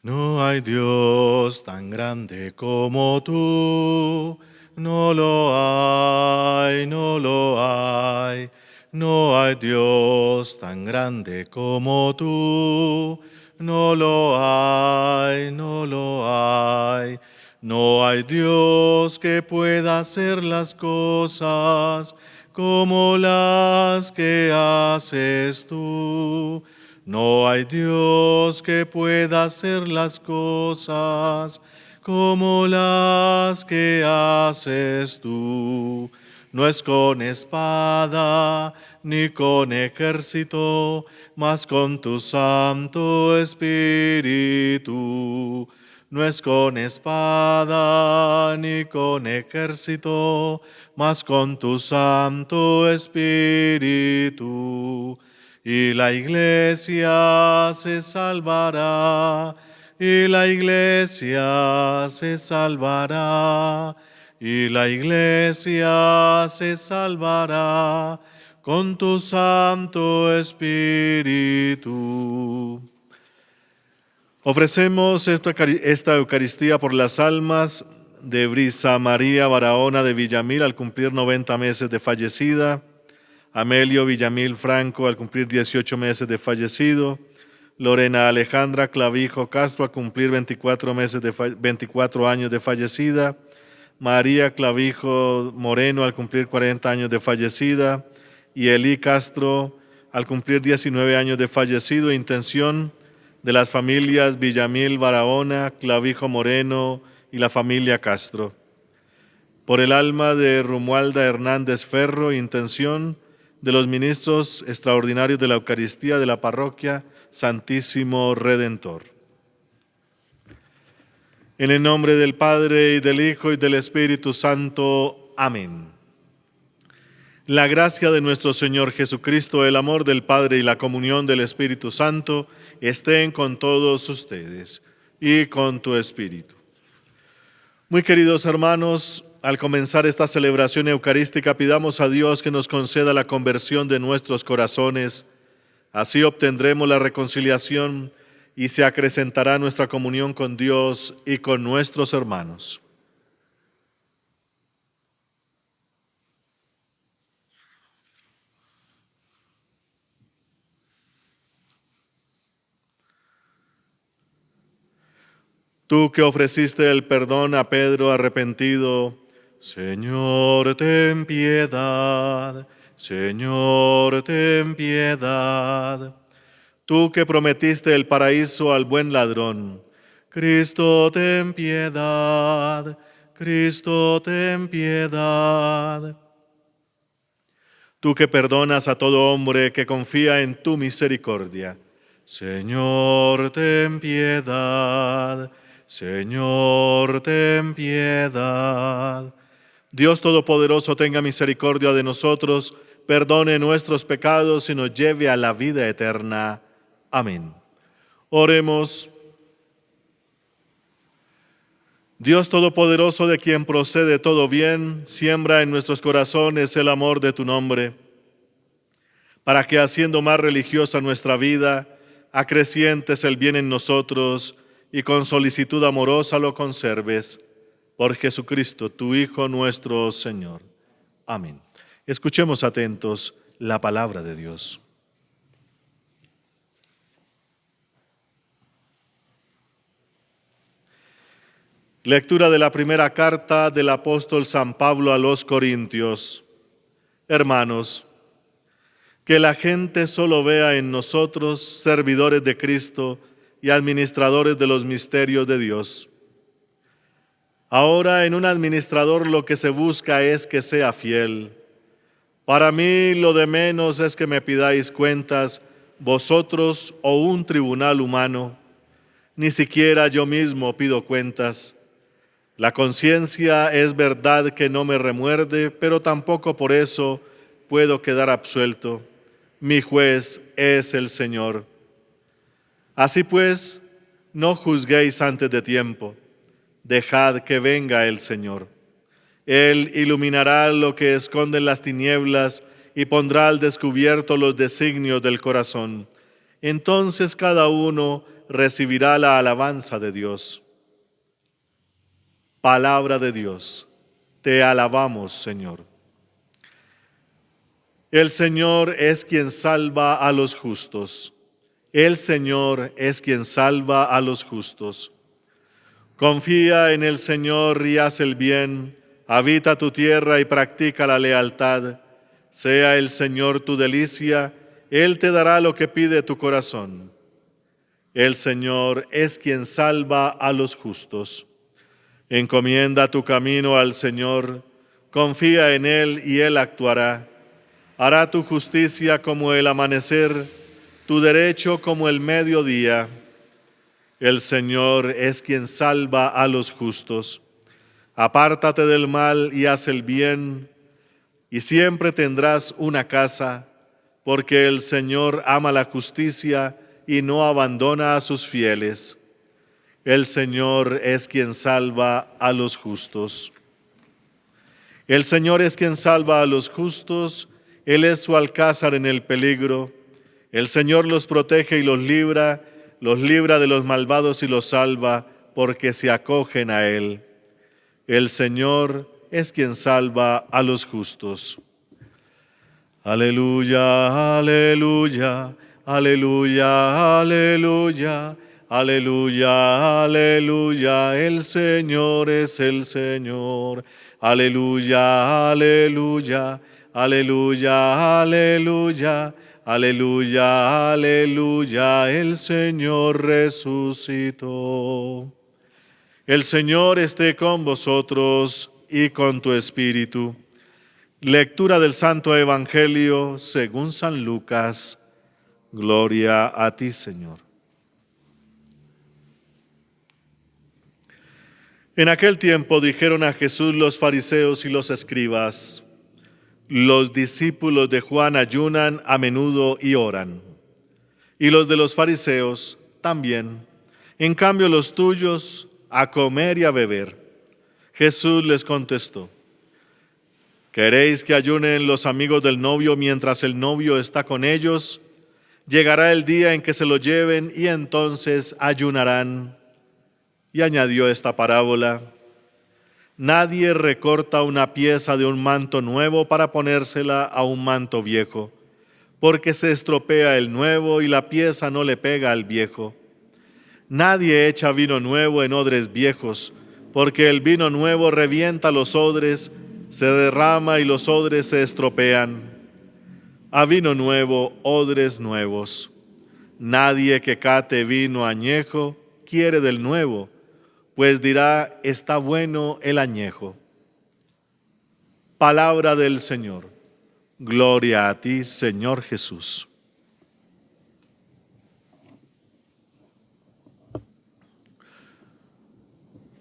No hay Dios tan grande como tú. No lo hay, no lo hay. No hay Dios tan grande como tú. No lo hay, no lo hay. No hay Dios que pueda hacer las cosas como las que haces tú. No hay Dios que pueda hacer las cosas como las que haces tú. No es con espada ni con ejército, mas con tu Santo Espíritu. No es con espada ni con ejército, mas con tu Santo Espíritu. Y la iglesia se salvará, y la iglesia se salvará, y la iglesia se salvará con tu Santo Espíritu. Ofrecemos esta Eucaristía por las almas de Brisa María Barahona de Villamil al cumplir 90 meses de fallecida, Amelio Villamil Franco al cumplir 18 meses de fallecido, Lorena Alejandra Clavijo Castro a cumplir 24 años de fallecida, María Clavijo Moreno al cumplir 40 años de fallecida y Elí Castro al cumplir 19 años de fallecido. Intención de las familias Villamil Barahona, Clavijo Moreno y la familia Castro. Por el alma de Romualda Hernández Ferro, intención de los ministros extraordinarios de la Eucaristía de la parroquia Santísimo Redentor. En el nombre del Padre, y del Hijo, y del Espíritu Santo. Amén. La gracia de nuestro Señor Jesucristo, el amor del Padre y la comunión del Espíritu Santo estén con todos ustedes y con tu Espíritu. Muy queridos hermanos, al comenzar esta celebración eucarística, pidamos a Dios que nos conceda la conversión de nuestros corazones. Así obtendremos la reconciliación y se acrecentará nuestra comunión con Dios y con nuestros hermanos. Tú que ofreciste el perdón a Pedro arrepentido, Señor, ten piedad. Señor, ten piedad. Tú que prometiste el paraíso al buen ladrón, Cristo, ten piedad. Cristo, ten piedad. Tú que perdonas a todo hombre que confía en tu misericordia, Señor, ten piedad. Señor, ten piedad. Dios Todopoderoso, tenga misericordia de nosotros, perdone nuestros pecados y nos lleve a la vida eterna. Amén. Oremos. Dios Todopoderoso, de quien procede todo bien, siembra en nuestros corazones el amor de tu nombre, para que, haciendo más religiosa nuestra vida, acrecientes el bien en nosotros y con solicitud amorosa lo conserves. Por Jesucristo, tu Hijo nuestro Señor. Amén. Escuchemos atentos la palabra de Dios. Lectura de la primera carta del apóstol San Pablo a los Corintios. Hermanos, que la gente solo vea en nosotros servidores de Cristo y administradores de los misterios de Dios. Ahora en un administrador lo que se busca es que sea fiel. Para mí lo de menos es que me pidáis cuentas vosotros o un tribunal humano. Ni siquiera yo mismo pido cuentas. La conciencia es verdad que no me remuerde, pero tampoco por eso puedo quedar absuelto. Mi juez es el Señor. Así pues, no juzguéis antes de tiempo. Dejad que venga el Señor. Él iluminará lo que esconden las tinieblas y pondrá al descubierto los designios del corazón. Entonces cada uno recibirá la alabanza de Dios. Palabra de Dios. Te alabamos, Señor. El Señor es quien salva a los justos. El Señor es quien salva a los justos. Confía en el Señor y haz el bien. Habita tu tierra y practica la lealtad. Sea el Señor tu delicia, Él te dará lo que pide tu corazón. El Señor es quien salva a los justos. Encomienda tu camino al Señor, confía en Él y Él actuará. Hará tu justicia como el amanecer, tu derecho como el mediodía. El Señor es quien salva a los justos. Apártate del mal y haz el bien, y siempre tendrás una casa, porque el Señor ama la justicia y no abandona a sus fieles. El Señor es quien salva a los justos. El Señor es quien salva a los justos, Él es su alcázar en el peligro. El Señor los protege y los libra de los malvados y los salva, porque se acogen a Él. El Señor es quien salva a los justos. Aleluya, aleluya, aleluya, aleluya, aleluya, aleluya, el Señor es el Señor. Aleluya, aleluya, aleluya, aleluya, aleluya, aleluya, el Señor resucitó. El Señor esté con vosotros y con tu espíritu. Lectura del Santo Evangelio según San Lucas. Gloria a ti, Señor. En aquel tiempo dijeron a Jesús los fariseos y los escribas: los discípulos de Juan ayunan a menudo y oran, y los de los fariseos también. En cambio los tuyos a comer y a beber. Jesús les contestó: ¿queréis que ayunen los amigos del novio mientras el novio está con ellos? Llegará el día en que se lo lleven y entonces ayunarán. Y añadió esta parábola: nadie recorta una pieza de un manto nuevo para ponérsela a un manto viejo, porque se estropea el nuevo y la pieza no le pega al viejo. Nadie echa vino nuevo en odres viejos, porque el vino nuevo revienta los odres, se derrama y los odres se estropean. A vino nuevo, odres nuevos. Nadie que cate vino añejo quiere del nuevo, pues dirá: está bueno el añejo. Palabra del Señor. Gloria a ti, Señor Jesús.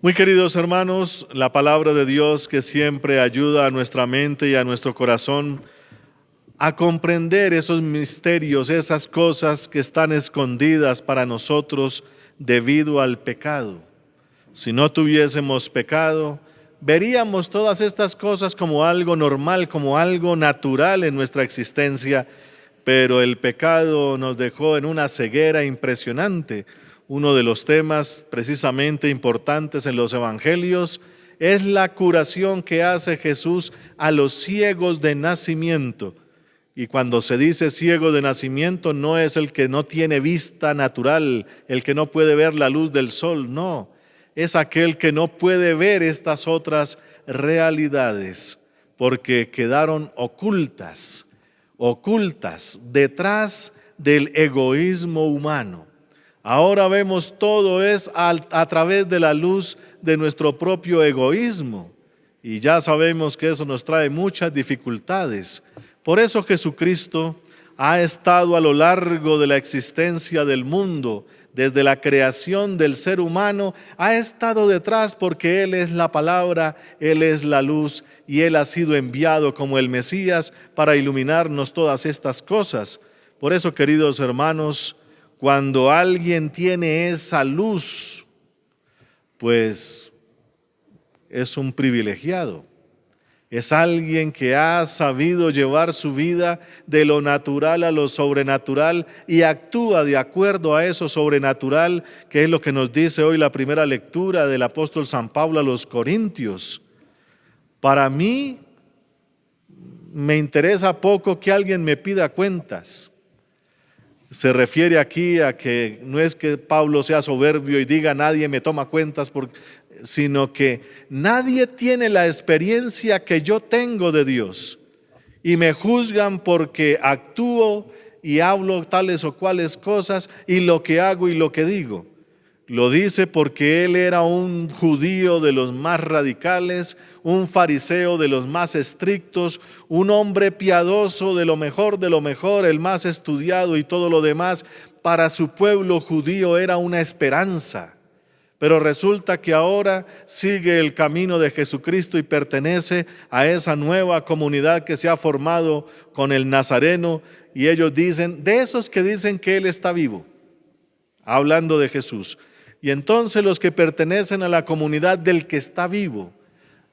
Muy queridos hermanos, la palabra de Dios que siempre ayuda a nuestra mente y a nuestro corazón a comprender esos misterios, esas cosas que están escondidas para nosotros debido al pecado. Si no tuviésemos pecado, veríamos todas estas cosas como algo normal, como algo natural en nuestra existencia, pero el pecado nos dejó en una ceguera impresionante. Uno de los temas precisamente importantes en los evangelios es la curación que hace Jesús a los ciegos de nacimiento. Y cuando se dice ciego de nacimiento, no es el que no tiene vista natural, el que no puede ver la luz del sol, no. Es aquel que no puede ver estas otras realidades, porque quedaron ocultas detrás del egoísmo humano. Ahora vemos todo es a través de la luz de nuestro propio egoísmo, y ya sabemos que eso nos trae muchas dificultades. Por eso Jesucristo ha estado a lo largo de la existencia del mundo, desde la creación del ser humano, ha estado detrás porque Él es la palabra, Él es la luz y Él ha sido enviado como el Mesías para iluminarnos todas estas cosas. Por eso, queridos hermanos, cuando alguien tiene esa luz, pues es un privilegiado. Es alguien que ha sabido llevar su vida de lo natural a lo sobrenatural y actúa de acuerdo a eso sobrenatural, que es lo que nos dice hoy la primera lectura del apóstol San Pablo a los Corintios. Para mí me interesa poco que alguien me pida cuentas. Se refiere aquí a que no es que Pablo sea soberbio y diga nadie me toma cuentas, sino que nadie tiene la experiencia que yo tengo de Dios y me juzgan porque actúo y hablo tales o cuales cosas y lo que hago y lo que digo. Lo dice porque él era un judío de los más radicales, un fariseo de los más estrictos, un hombre piadoso de lo mejor, el más estudiado y todo lo demás. Para su pueblo judío era una esperanza. Pero resulta que ahora sigue el camino de Jesucristo y pertenece a esa nueva comunidad que se ha formado con el Nazareno. Y ellos dicen, de esos que dicen que Él está vivo, hablando de Jesús. Y entonces los que pertenecen a la comunidad del que está vivo,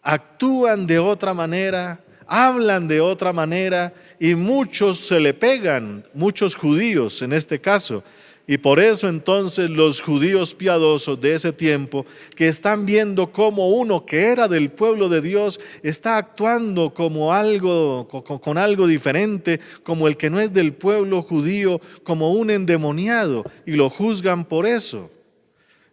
actúan de otra manera, hablan de otra manera y muchos se le pegan, muchos judíos en este caso. Y por eso entonces los judíos piadosos de ese tiempo, que están viendo cómo uno que era del pueblo de Dios está actuando como algo, con algo diferente, como el que no es del pueblo judío, como un endemoniado, y lo juzgan por eso.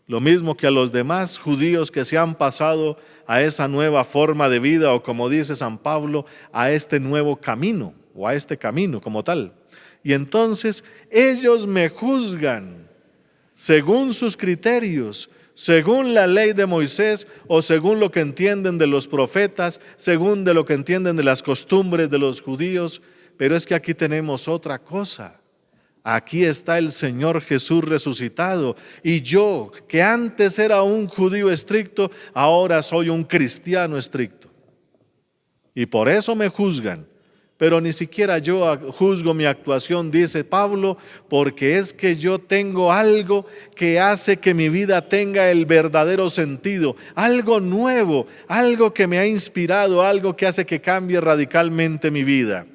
Lo mismo que a los demás judíos que se han pasado a esa nueva forma de vida, o como dice San Pablo, a este nuevo camino, o a este camino como tal. Y entonces ellos me juzgan según sus criterios, según la ley de Moisés o según lo que entienden de los profetas, según de lo que entienden de las costumbres de los judíos. Pero es que aquí tenemos otra cosa. Aquí está el Señor Jesús resucitado y yo, que antes era un judío estricto, ahora soy un cristiano estricto. Y por eso me juzgan. Pero ni siquiera yo juzgo mi actuación, dice Pablo, porque es que yo tengo algo que hace que mi vida tenga el verdadero sentido, algo nuevo, algo que me ha inspirado, algo que hace que cambie radicalmente mi vida.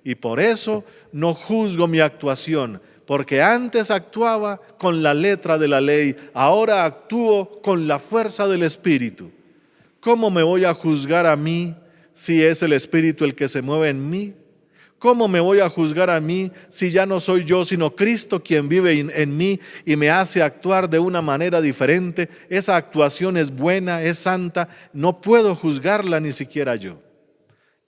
Y por eso no juzgo mi actuación, porque antes actuaba con la letra de la ley, ahora actúo con la fuerza del Espíritu. ¿Cómo me voy a juzgar a mí si es el Espíritu el que se mueve en mí? ¿Cómo me voy a juzgar a mí si ya no soy yo, sino Cristo quien vive en mí y me hace actuar de una manera diferente? Esa actuación es buena, es santa, no puedo juzgarla ni siquiera yo.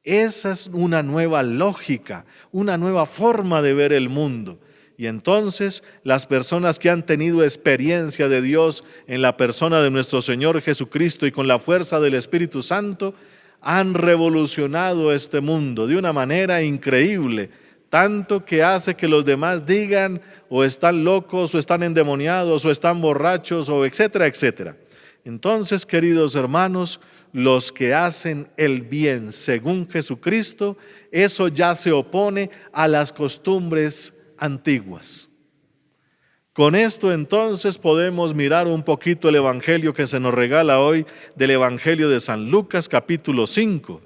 Esa es una nueva lógica, una nueva forma de ver el mundo. Y entonces las personas que han tenido experiencia de Dios en la persona de nuestro Señor Jesucristo y con la fuerza del Espíritu Santo, han revolucionado este mundo de una manera increíble, tanto que hace que los demás digan o están locos o están endemoniados o están borrachos o etcétera, etcétera. Entonces, queridos hermanos, los que hacen el bien según Jesucristo, eso ya se opone a las costumbres antiguas. Con esto entonces podemos mirar un poquito el evangelio que se nos regala hoy, del evangelio de San Lucas capítulo 5.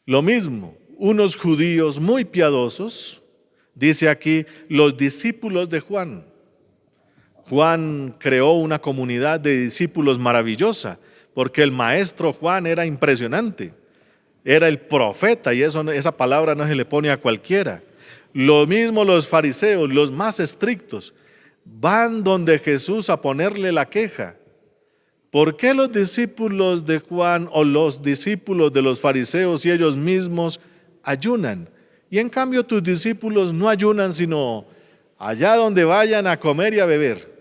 Lo mismo, unos judíos muy piadosos, dice aquí, los discípulos de Juan. Juan creó una comunidad de discípulos maravillosa, porque el maestro Juan era impresionante, era el profeta, y esa palabra no se le pone a cualquiera. Lo mismo los fariseos, los más estrictos, van donde Jesús a ponerle la queja. ¿Por qué los discípulos de Juan o los discípulos de los fariseos y ellos mismos ayunan? Y en cambio tus discípulos no ayunan, sino allá donde vayan a comer y a beber.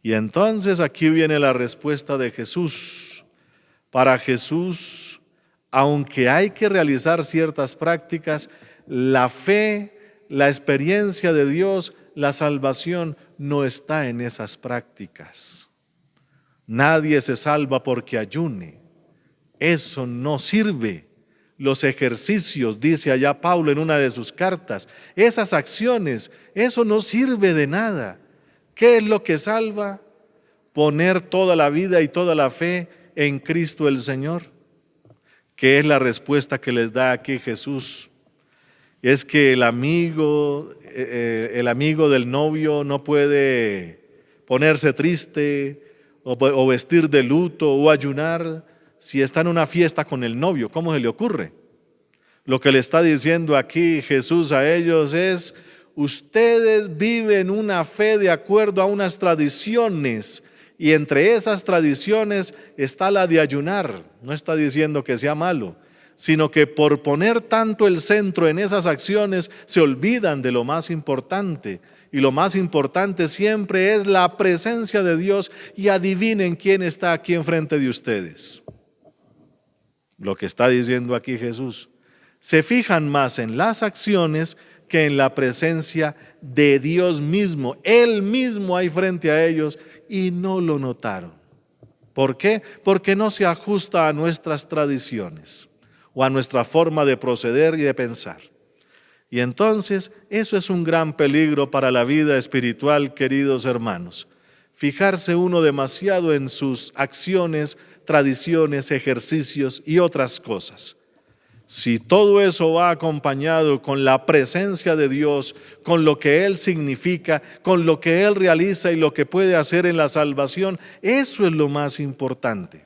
Y entonces aquí viene la respuesta de Jesús. Para Jesús, aunque hay que realizar ciertas prácticas, la fe, la experiencia de Dios, la salvación no está en esas prácticas. Nadie se salva porque ayune. Eso no sirve. Los ejercicios, dice allá Pablo en una de sus cartas, esas acciones, eso no sirve de nada. ¿Qué es lo que salva? Poner toda la vida y toda la fe en Cristo el Señor? ¿Qué es la respuesta que les da aquí Jesús? Es que el amigo del novio no puede ponerse triste o vestir de luto o ayunar si está en una fiesta con el novio. ¿Cómo se le ocurre? Lo que le está diciendo aquí Jesús a ellos es: ustedes viven una fe de acuerdo a unas tradiciones, y entre esas tradiciones está la de ayunar. No está diciendo que sea malo, sino que por poner tanto el centro en esas acciones se olvidan de lo más importante. Y lo más importante siempre es la presencia de Dios. Y adivinen quién está aquí enfrente de ustedes. Lo que está diciendo aquí Jesús: se fijan más en las acciones que en la presencia de Dios mismo. Él mismo hay frente a ellos y no lo notaron. ¿Por qué? Porque no se ajusta a nuestras tradiciones o a nuestra forma de proceder y de pensar. Y entonces eso es un gran peligro para la vida espiritual, queridos hermanos. Fijarse uno demasiado en sus acciones, tradiciones, ejercicios y otras cosas. Si todo eso va acompañado con la presencia de Dios, con lo que Él significa, con lo que Él realiza y lo que puede hacer en la salvación, eso es lo más importante.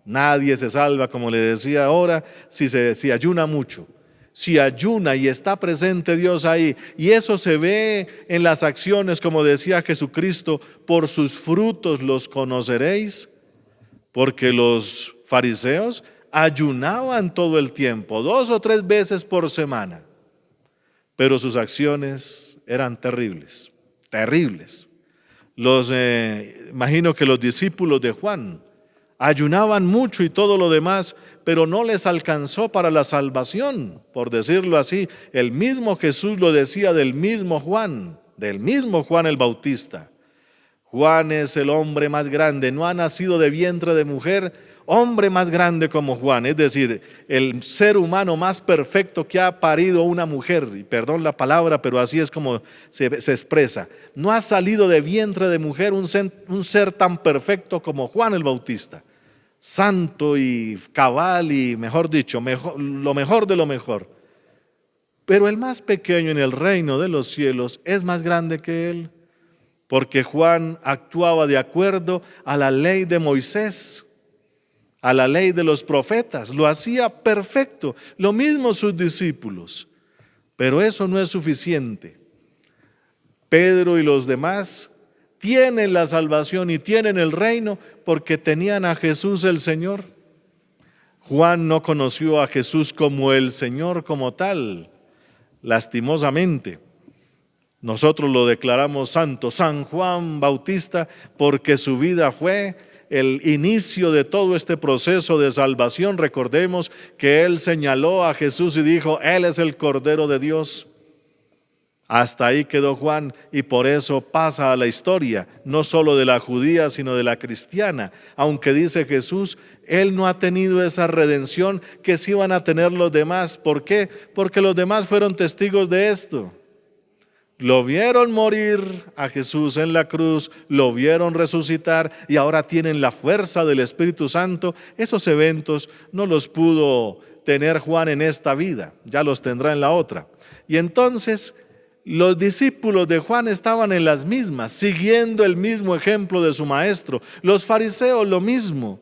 Nadie se salva, como le decía ahora, si ayuna mucho. Si ayuna y está presente Dios ahí, y eso se ve en las acciones, como decía Jesucristo: por sus frutos los conoceréis. Porque los fariseos ayunaban todo el tiempo, 2 o 3 veces por semana, pero sus acciones eran terribles, terribles. Imagino que los discípulos de Juan ayunaban mucho y todo lo demás, pero no les alcanzó para la salvación, por decirlo así. El mismo Jesús lo decía del mismo Juan el Bautista: Juan es el hombre más grande, no ha nacido de vientre de mujer hombre más grande como Juan, es decir, el ser humano más perfecto que ha parido una mujer. Y perdón la palabra, pero así es como se expresa. No ha salido de vientre de mujer un ser tan perfecto como Juan el Bautista, santo y cabal y, mejor dicho, lo mejor de lo mejor. Pero el más pequeño en el reino de los cielos es más grande que él, porque Juan actuaba de acuerdo a la ley de Moisés, a la ley de los profetas, lo hacía perfecto, lo mismo sus discípulos. Pero eso no es suficiente. Pedro y los demás tienen la salvación y tienen el reino porque tenían a Jesús el Señor. Juan no conoció a Jesús como el Señor como tal, lastimosamente. Nosotros lo declaramos santo, San Juan Bautista, porque su vida fue el inicio de todo este proceso de salvación. Recordemos que él señaló a Jesús y dijo: Él es el Cordero de Dios. Hasta ahí quedó Juan, y por eso pasa a la historia, no solo de la judía, sino de la cristiana. Aunque dice Jesús, él no ha tenido esa redención que sí van a tener los demás. ¿Por qué? Porque los demás fueron testigos de esto. Lo vieron morir a Jesús en la cruz, lo vieron resucitar y ahora tienen la fuerza del Espíritu Santo. Esos eventos no los pudo tener Juan en esta vida, ya los tendrá en la otra. Y entonces los discípulos de Juan estaban en las mismas, siguiendo el mismo ejemplo de su maestro. Los fariseos lo mismo.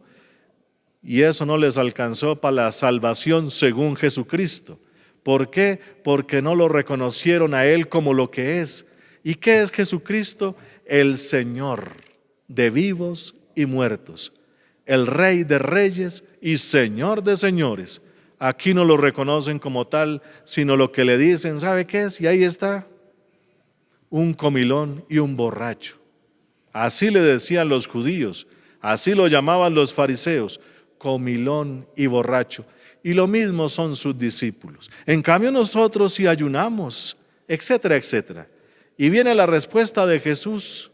Y eso no les alcanzó para la salvación según Jesucristo. ¿Por qué? Porque no lo reconocieron a Él como lo que es. ¿Y qué es Jesucristo? El Señor de vivos y muertos, el Rey de reyes y Señor de señores. Aquí no lo reconocen como tal, sino lo que le dicen, ¿sabe qué es? Y ahí está, un comilón y un borracho. Así le decían los judíos, así lo llamaban los fariseos, comilón y borracho. Y lo mismo son sus discípulos. En cambio nosotros si ayunamos, etcétera, etcétera. Y viene la respuesta de Jesús,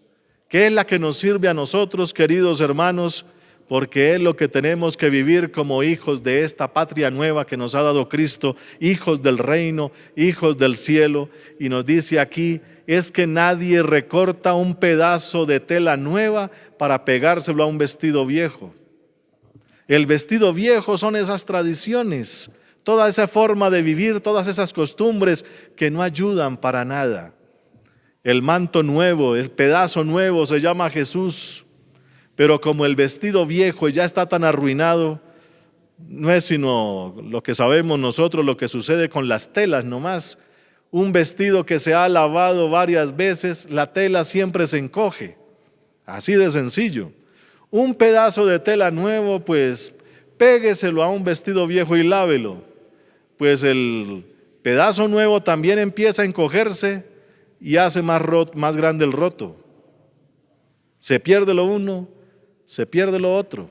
que es la que nos sirve a nosotros, queridos hermanos, porque es lo que tenemos que vivir como hijos de esta patria nueva que nos ha dado Cristo, hijos del reino, hijos del cielo. Y nos dice aquí, es que nadie recorta un pedazo de tela nueva para pegárselo a un vestido viejo. El vestido viejo son esas tradiciones, toda esa forma de vivir, todas esas costumbres que no ayudan para nada. El manto nuevo, el pedazo nuevo se llama Jesús, pero como el vestido viejo ya está tan arruinado, no es sino lo que sabemos nosotros, lo que sucede con las telas nomás. Un vestido que se ha lavado varias veces, la tela siempre se encoge, así de sencillo. Un pedazo de tela nuevo, pues pégueselo a un vestido viejo y lávelo. Pues el pedazo nuevo también empieza a encogerse y hace más grande el roto. Se pierde lo uno, se pierde lo otro.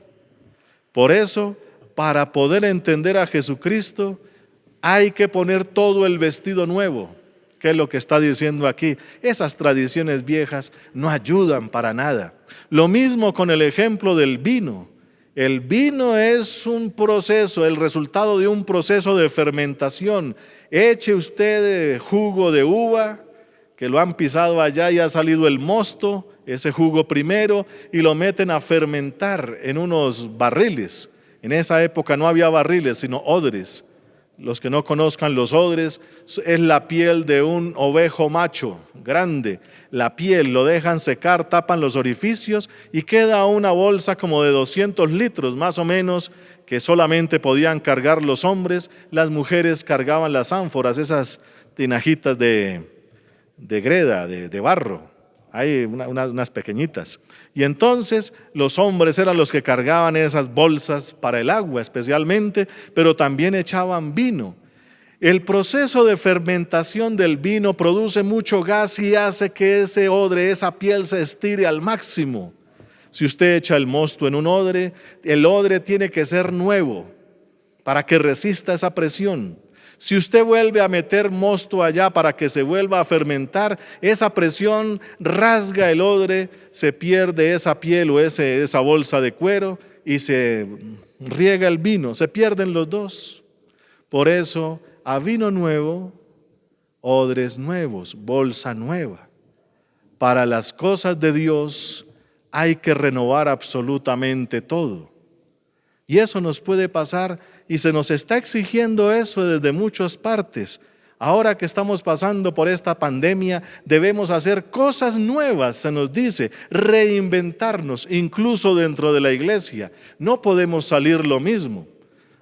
Por eso, para poder entender a Jesucristo, hay que poner todo el vestido nuevo. ¿Qué es lo que está diciendo aquí? Esas tradiciones viejas no ayudan para nada. Lo mismo con el ejemplo del vino. El vino es un proceso, el resultado de un proceso de fermentación. Eche usted jugo de uva, que lo han pisado allá y ha salido el mosto, ese jugo primero, y lo meten a fermentar en unos barriles. En esa época no había barriles, sino odres. Los que no conozcan los odres, es la piel de un ovejo macho grande. La piel lo dejan secar, tapan los orificios y queda una bolsa como de 200 litros más o menos, que solamente podían cargar los hombres. Las mujeres cargaban las ánforas, esas tinajitas de greda, de barro. Hay unas pequeñitas. Y entonces los hombres eran los que cargaban esas bolsas para el agua especialmente, pero también echaban vino. El proceso de fermentación del vino produce mucho gas y hace que ese odre, esa piel se estire al máximo. Si usted echa el mosto en un odre, el odre tiene que ser nuevo para que resista esa presión. Si usted vuelve a meter mosto allá para que se vuelva a fermentar, esa presión rasga el odre, se pierde esa piel o esa bolsa de cuero y se riega el vino, se pierden los dos. Por eso, a vino nuevo, odres nuevos, bolsa nueva. Para las cosas de Dios hay que renovar absolutamente todo. Y eso nos puede pasar y se nos está exigiendo eso desde muchas partes. Ahora que estamos pasando por esta pandemia, debemos hacer cosas nuevas, se nos dice, reinventarnos, incluso dentro de la iglesia. No podemos salir lo mismo,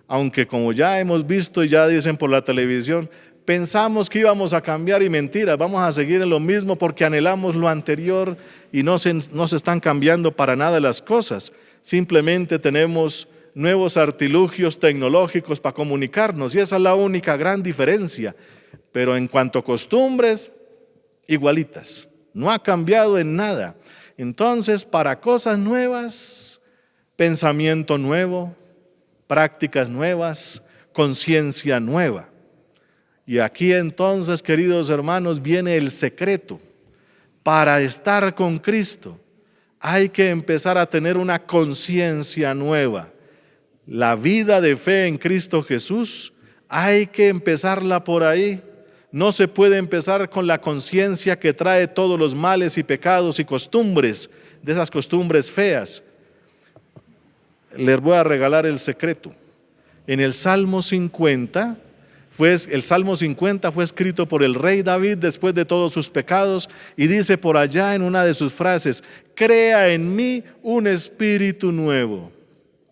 aunque como ya hemos visto y ya dicen por la televisión, pensamos que íbamos a cambiar y mentira, vamos a seguir en lo mismo porque anhelamos lo anterior y no se están cambiando para nada las cosas. Simplemente tenemos nuevos artilugios tecnológicos para comunicarnos y esa es la única gran diferencia. Pero en cuanto a costumbres, igualitas, no ha cambiado en nada. Entonces, para cosas nuevas, pensamiento nuevo, prácticas nuevas, conciencia nueva. Y aquí entonces, queridos hermanos, viene el secreto. Para estar con Cristo, hay que empezar a tener una conciencia nueva. La vida de fe en Cristo Jesús hay que empezarla por ahí. No se puede empezar con la conciencia que trae todos los males y pecados y costumbres, de esas costumbres feas. Les voy a regalar el secreto. En el Salmo 50, el Salmo 50 fue escrito por el rey David después de todos sus pecados y dice por allá en una de sus frases, crea en mí un espíritu nuevo.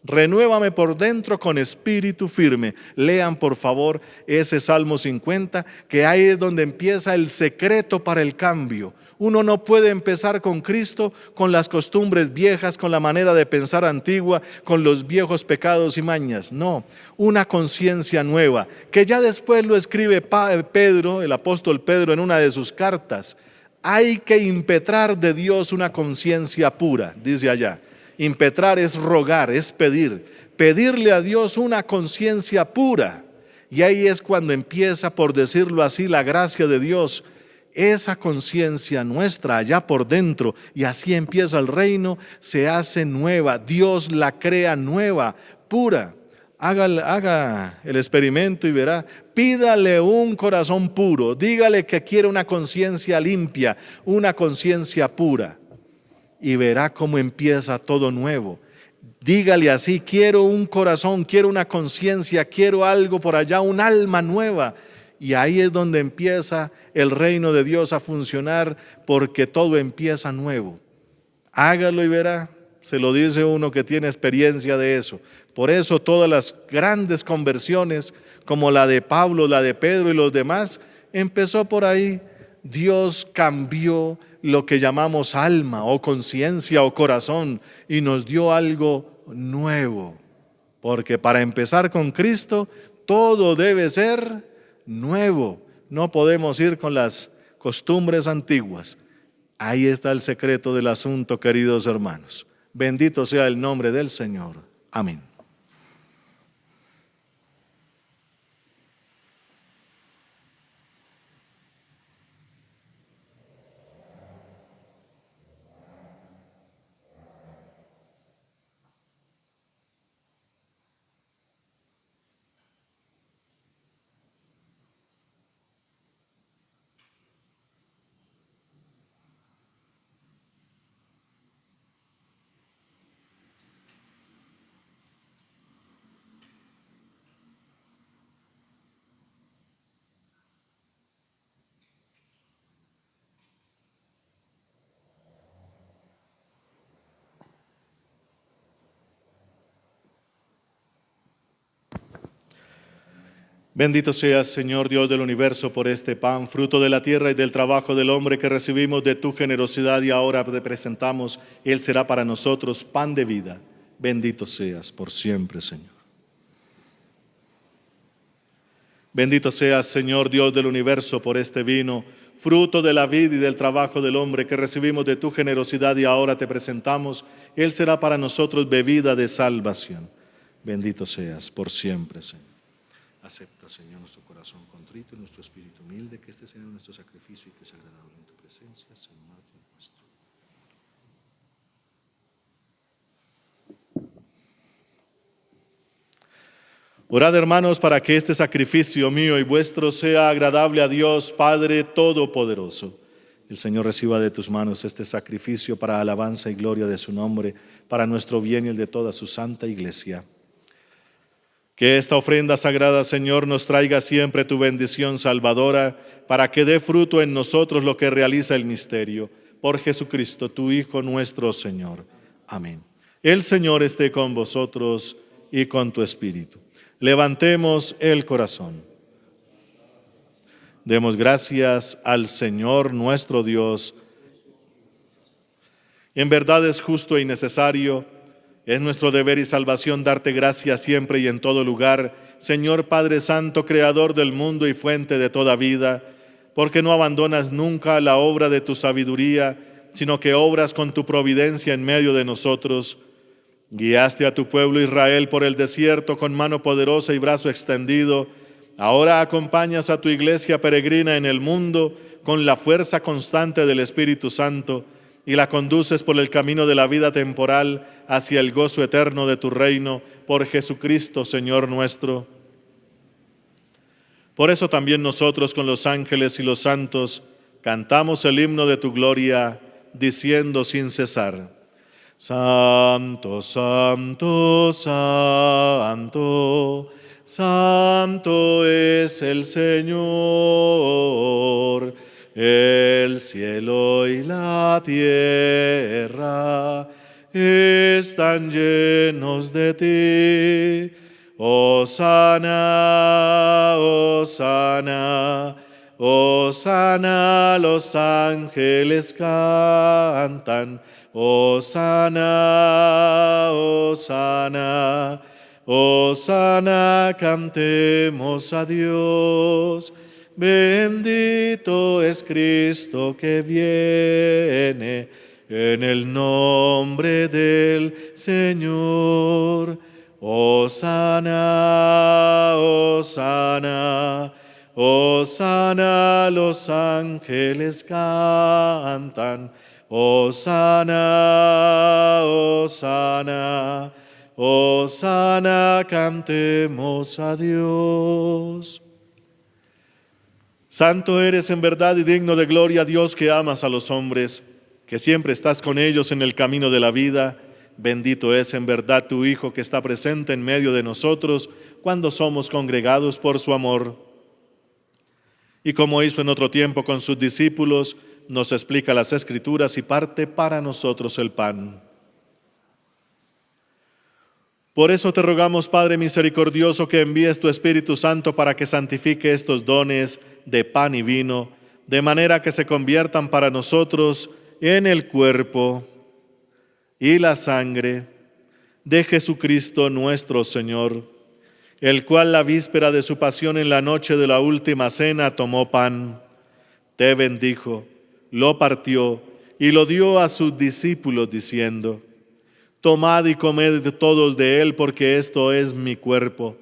Renuévame por dentro con espíritu firme. Lean por favor ese Salmo 50, que ahí es donde empieza el secreto para el cambio. Uno no puede empezar con Cristo con las costumbres viejas, con la manera de pensar antigua, con los viejos pecados y mañas. No, una conciencia nueva, que ya después lo escribe Pedro, el apóstol Pedro, en una de sus cartas. Hay que impetrar de Dios una conciencia pura, dice allá. Impetrar es rogar, es pedirle a Dios una conciencia pura. Y ahí es cuando empieza, por decirlo así, la gracia de Dios, esa conciencia nuestra allá por dentro, y así empieza el reino, se hace nueva, Dios la crea nueva, pura. Haga el experimento y verá, pídale un corazón puro, dígale que quiere una conciencia limpia, una conciencia pura. Y verá cómo empieza todo nuevo. Dígale así: quiero un corazón, quiero una conciencia, quiero algo por allá, un alma nueva. Y ahí es donde empieza el reino de Dios a funcionar, porque todo empieza nuevo. Hágalo y verá. Se lo dice uno que tiene experiencia de eso. Por eso todas las grandes conversiones, como la de Pablo, la de Pedro y los demás, empezó por ahí. Dios cambió lo que llamamos alma o conciencia o corazón y nos dio algo nuevo. Porque para empezar con Cristo, todo debe ser nuevo. No podemos ir con las costumbres antiguas. Ahí está el secreto del asunto, queridos hermanos. Bendito sea el nombre del Señor. Amén. Bendito seas, Señor Dios del universo, por este pan, fruto de la tierra y del trabajo del hombre que recibimos de tu generosidad y ahora te presentamos. Él será para nosotros pan de vida. Bendito seas por siempre, Señor. Bendito seas, Señor Dios del universo, por este vino, fruto de la vid y del trabajo del hombre que recibimos de tu generosidad y ahora te presentamos. Él será para nosotros bebida de salvación. Bendito seas por siempre, Señor. Acepta, Señor, nuestro corazón contrito y nuestro espíritu humilde, que este sea nuestro sacrificio y que sea agradable en tu presencia, Señor Dios nuestro. Orad, hermanos, para que este sacrificio mío y vuestro sea agradable a Dios Padre Todopoderoso. El Señor reciba de tus manos este sacrificio para alabanza y gloria de su nombre, para nuestro bien y el de toda su santa iglesia. Que esta ofrenda sagrada, Señor, nos traiga siempre tu bendición salvadora, para que dé fruto en nosotros lo que realiza el misterio. Por Jesucristo, tu Hijo nuestro Señor. Amén. El Señor esté con vosotros y con tu espíritu. Levantemos el corazón. Demos gracias al Señor nuestro Dios. En verdad es justo y necesario. Es nuestro deber y salvación darte gracias siempre y en todo lugar, Señor Padre Santo, Creador del mundo y fuente de toda vida, porque no abandonas nunca la obra de tu sabiduría, sino que obras con tu providencia en medio de nosotros. Guiaste a tu pueblo Israel por el desierto con mano poderosa y brazo extendido. Ahora acompañas a tu iglesia peregrina en el mundo con la fuerza constante del Espíritu Santo, y la conduces por el camino de la vida temporal hacia el gozo eterno de tu reino, por Jesucristo, Señor nuestro. Por eso también nosotros con los ángeles y los santos cantamos el himno de tu gloria, diciendo sin cesar: Santo, santo, santo, santo es el Señor. El cielo y la tierra están llenos de ti. Hosana, hosana, hosana, los ángeles cantan. Hosana, hosana, hosana, cantemos a Dios. Bendito es Cristo que viene en el nombre del Señor. Hosana, hosana, hosana, los ángeles cantan. Hosana, hosana, hosana, cantemos a Dios. Santo eres en verdad y digno de gloria, Dios, que amas a los hombres, que siempre estás con ellos en el camino de la vida. Bendito es en verdad tu Hijo que está presente en medio de nosotros cuando somos congregados por su amor. Y como hizo en otro tiempo con sus discípulos, nos explica las Escrituras y parte para nosotros el pan. Por eso te rogamos, Padre misericordioso, que envíes tu Espíritu Santo para que santifique estos dones de pan y vino, de manera que se conviertan para nosotros en el cuerpo y la sangre de Jesucristo nuestro Señor, el cual la víspera de su pasión en la noche de la última cena tomó pan, te bendijo, lo partió y lo dio a sus discípulos diciendo: Tomad y comed todos de él, porque esto es mi cuerpo,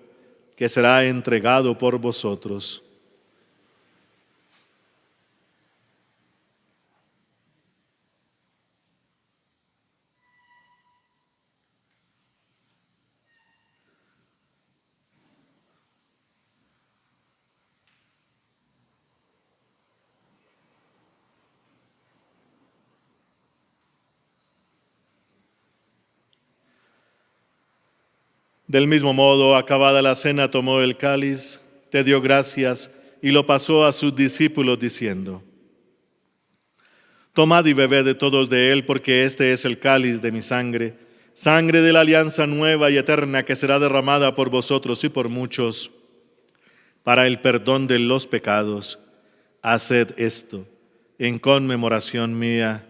que será entregado por vosotros. Del mismo modo, acabada la cena, tomó el cáliz, te dio gracias y lo pasó a sus discípulos diciendo: Tomad y bebed de todos de él, porque este es el cáliz de mi sangre, sangre de la alianza nueva y eterna que será derramada por vosotros y por muchos para el perdón de los pecados. Haced esto en conmemoración mía.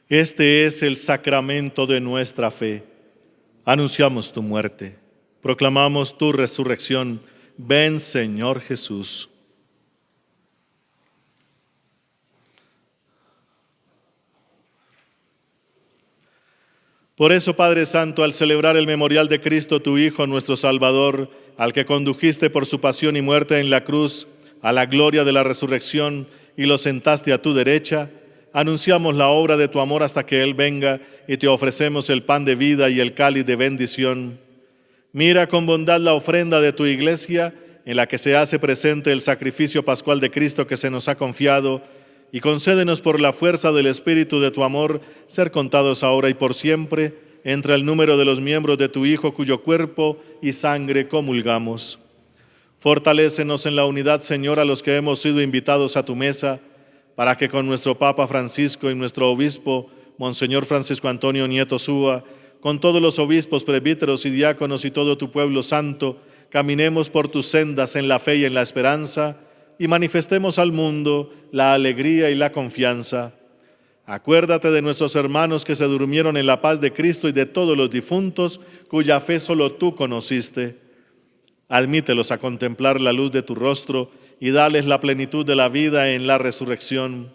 Este es el sacramento de nuestra fe. Anunciamos tu muerte, proclamamos tu resurrección. Ven, Señor Jesús. Por eso, Padre Santo, al celebrar el memorial de Cristo, tu Hijo, nuestro Salvador, al que condujiste por su pasión y muerte en la cruz a la gloria de la resurrección y lo sentaste a tu derecha, anunciamos la obra de tu amor hasta que Él venga y te ofrecemos el pan de vida y el cáliz de bendición. Mira con bondad la ofrenda de tu iglesia, en la que se hace presente el sacrificio pascual de Cristo que se nos ha confiado, y concédenos por la fuerza del Espíritu de tu amor ser contados ahora y por siempre entre el número de los miembros de tu Hijo, cuyo cuerpo y sangre comulgamos. Fortalécenos en la unidad, Señor, a los que hemos sido invitados a tu mesa, para que con nuestro Papa Francisco y nuestro Obispo, Monseñor Francisco Antonio Nieto Súa, con todos los obispos, presbíteros y diáconos y todo tu pueblo santo, caminemos por tus sendas en la fe y en la esperanza, y manifestemos al mundo la alegría y la confianza. Acuérdate de nuestros hermanos que se durmieron en la paz de Cristo y de todos los difuntos, cuya fe solo tú conociste. Admítelos a contemplar la luz de tu rostro y dales la plenitud de la vida en la resurrección.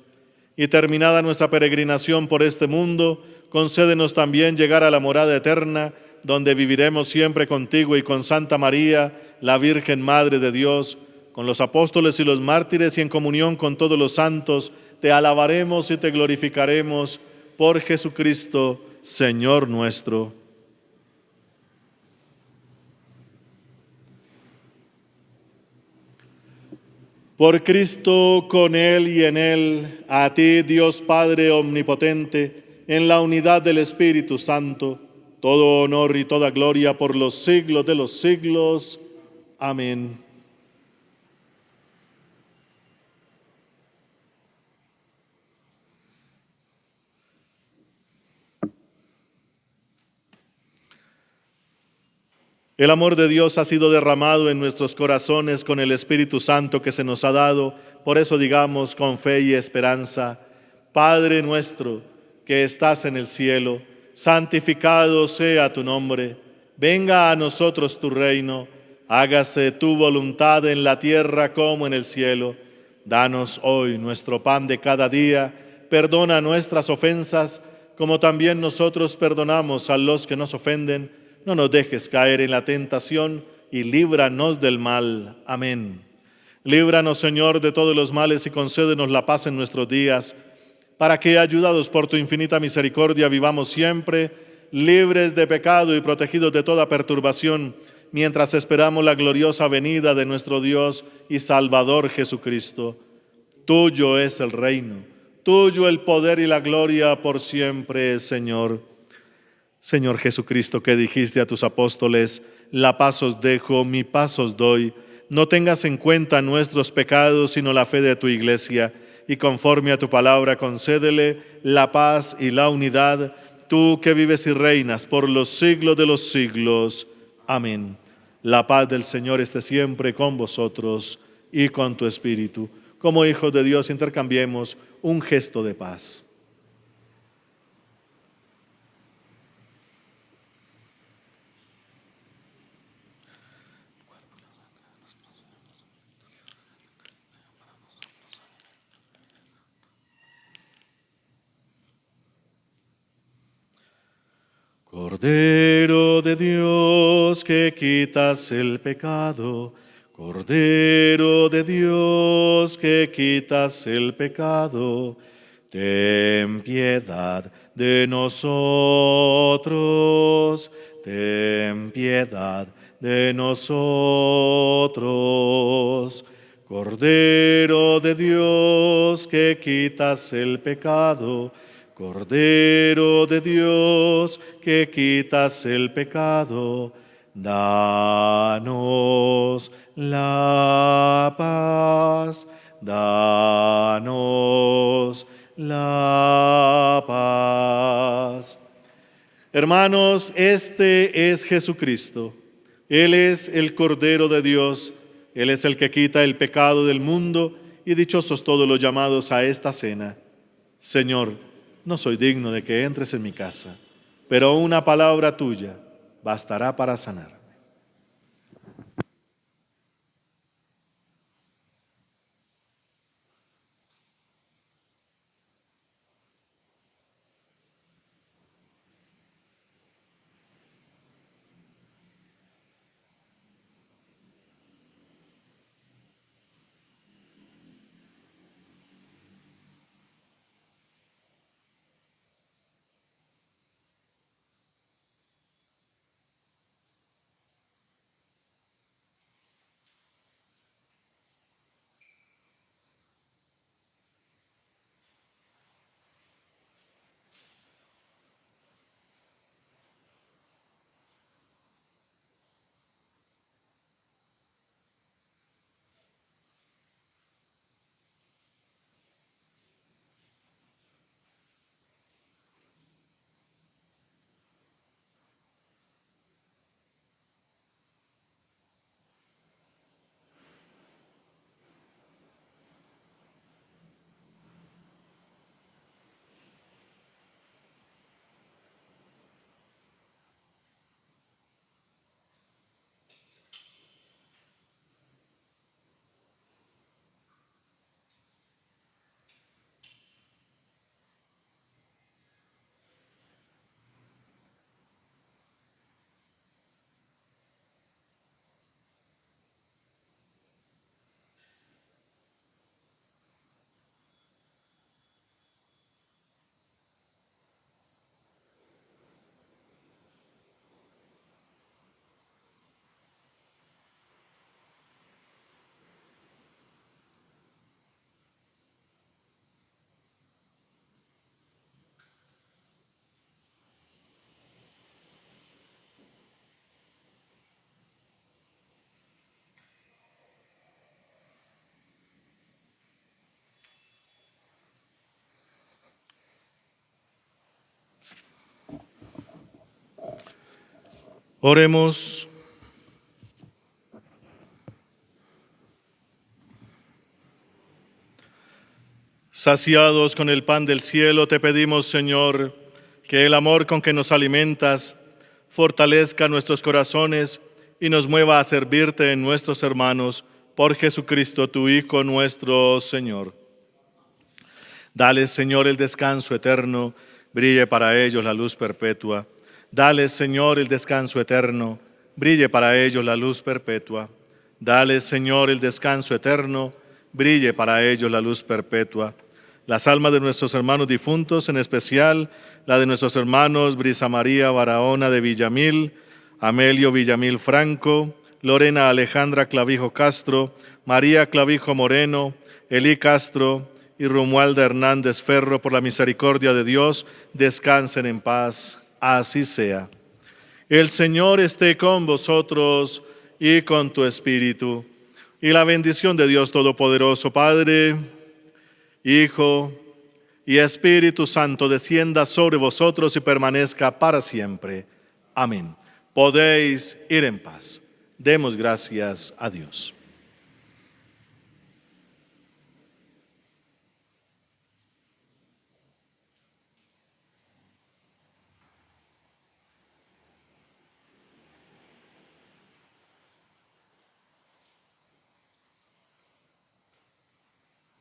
Y terminada nuestra peregrinación por este mundo, concédenos también llegar a la morada eterna, donde viviremos siempre contigo y con Santa María, la Virgen Madre de Dios, con los apóstoles y los mártires y en comunión con todos los santos, te alabaremos y te glorificaremos por Jesucristo, Señor nuestro. Por Cristo, con Él y en Él, a ti, Dios Padre omnipotente, en la unidad del Espíritu Santo, todo honor y toda gloria por los siglos de los siglos. Amén. El amor de Dios ha sido derramado en nuestros corazones con el Espíritu Santo que se nos ha dado. Por eso digamos con fe y esperanza: Padre nuestro que estás en el cielo, santificado sea tu nombre. Venga a nosotros tu reino. Hágase tu voluntad en la tierra como en el cielo. Danos hoy nuestro pan de cada día. Perdona nuestras ofensas, como también nosotros perdonamos a los que nos ofenden. No nos dejes caer en la tentación y líbranos del mal. Amén. Líbranos, Señor, de todos los males y concédenos la paz en nuestros días, para que, ayudados por tu infinita misericordia, vivamos siempre libres de pecado y protegidos de toda perturbación, mientras esperamos la gloriosa venida de nuestro Dios y Salvador Jesucristo. Tuyo es el reino, tuyo el poder y la gloria por siempre, Señor. Señor Jesucristo, que dijiste a tus apóstoles: la paz os dejo, mi paz os doy. No tengas en cuenta nuestros pecados, sino la fe de tu Iglesia, y conforme a tu palabra concédele la paz y la unidad, tú que vives y reinas por los siglos de los siglos. Amén. La paz del Señor esté siempre con vosotros y con tu espíritu. Como hijos de Dios, intercambiemos un gesto de paz. Cordero de Dios, que quitas el pecado, Cordero de Dios, que quitas el pecado, ten piedad de nosotros, ten piedad de nosotros. Cordero de Dios, que quitas el pecado, Cordero de Dios, que quitas el pecado, danos la paz, danos la paz. Hermanos, este es Jesucristo. Él es el Cordero de Dios, Él es el que quita el pecado del mundo, y dichosos todos los llamados a esta cena. Señor, no soy digno de que entres en mi casa, pero una palabra tuya bastará para sanar. Oremos. Saciados con el pan del cielo, te pedimos, Señor, que el amor con que nos alimentas fortalezca nuestros corazones y nos mueva a servirte en nuestros hermanos, por Jesucristo, tu Hijo nuestro Señor. Dale, Señor, el descanso eterno, brille para ellos la luz perpetua. Dale, Señor, el descanso eterno, brille para ellos la luz perpetua. Dale, Señor, el descanso eterno, brille para ellos la luz perpetua. Las almas de nuestros hermanos difuntos, en especial la de nuestros hermanos Brisa María Barahona de Villamil, Amelio Villamil Franco, Lorena Alejandra Clavijo Castro, María Clavijo Moreno, Elí Castro y Romualda Hernández Ferro, por la misericordia de Dios, descansen en paz. Así sea. El Señor esté con vosotros y con tu espíritu. Y la bendición de Dios Todopoderoso, Padre, Hijo y Espíritu Santo, descienda sobre vosotros y permanezca para siempre. Amén. Podéis ir en paz. Demos gracias a Dios.